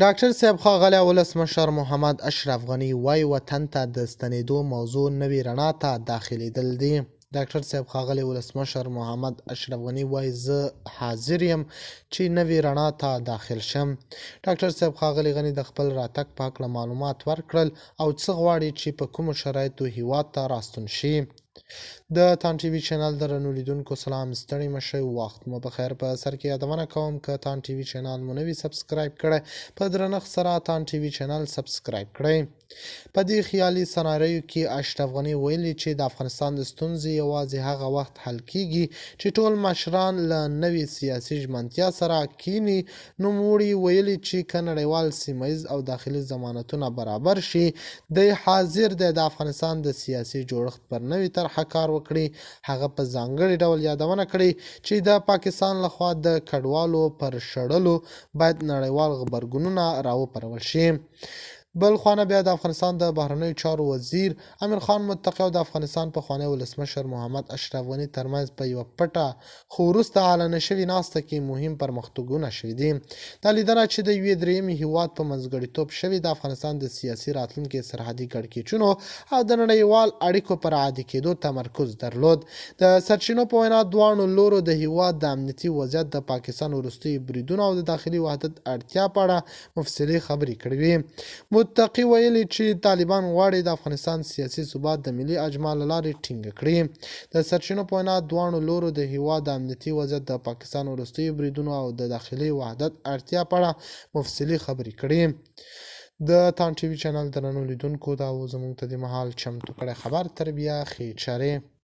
ډاکټر صاحب ښاغلی ولسمشر محمد اشرف غني وایي وطن ته د ستنېدو موضوع نوې رڼا ته داخلېدل دي. ډاکټر صاحب ښاغلی ولسمشر محمد اشرف غني وایي زه حاضر یم چې نوې رڼا ته داخل شم. ډاکټر صاحب ښاغلی غني د خپل راتګ په هکله معلومات ورکړل او څه غواړي چې په کومو شرایطو هیواد ته راستون شي. د تان ټي وي چینل درنو لیدونکو سلام، ستړي مشئ، وخت مو بخیر. په سر کې یادونه کوم که تان ټي وي چینل مو نوي سبسکرایب کړئ په درنښت سره تان ټي وي چینل سبسکرایب کړئ. په دې خیالي سناریو کې اشرف غني ویلي چې د افغانستان د ستونزې یوازې هغه وخت حل کیږي چې ټول مشران له نوې سیاسي ژمنتیا سره کینی. نوموړي ویلي چې که نړیوال سیمه ییز او داخلي ضمانتونه برابر شي دی حاضر دی د افغانستان د سیاسي جوړښت پر نوې طرحه کار وکړي. هغه په ځانګړي ډول یادونه کړې چې د پاکستان لخوا د کډوالو پر شړلو باید نړیوال غبرګونونه راوپارول شي. بل خوا بیا د افغانستان د بهرنیو چارو وزیر امیر خان متقی او د افغانستان پخوانی ولسمشر محمد اشرف غني ترمنځ په یوه پټه خو وروسته اعلانه شوې ناسته کې مهم پرمختګونه شوي دي. دا لیدنه چې د یوې درېیمې هیواد په منځګړیتوب شوې د افغانستان د سیاسي راتلونکي سرحدي کړکېچونو او د نړیوال اړیکو پر عادي کېدو تمرکز درلود. د سرچینو په وینا دواړو لورو د هیواد د امنیتي وضعیت، د پاکستان وروستیو بریدونو او د داخلي وحدت اړتیا په اړه مفصلي خبرې کړې وې. متقي ویلي چې طالبان غواړي د افغانستان سیاسي ثبات د ملي اجماع له لارې ټینګ کړي. د سرچینو په وینا دواړو لورو د هیواد د امنیتي وضعیت، د پاکستان وروستیو بریدونو او د داخلي وحدت اړتیا په اړه مفصلي خبرې کړي. د تان ټي وي چینل درنو لیدونکو دا و زموږ ته د مهال چمتو کړی خبر تر بیا ښې چارې.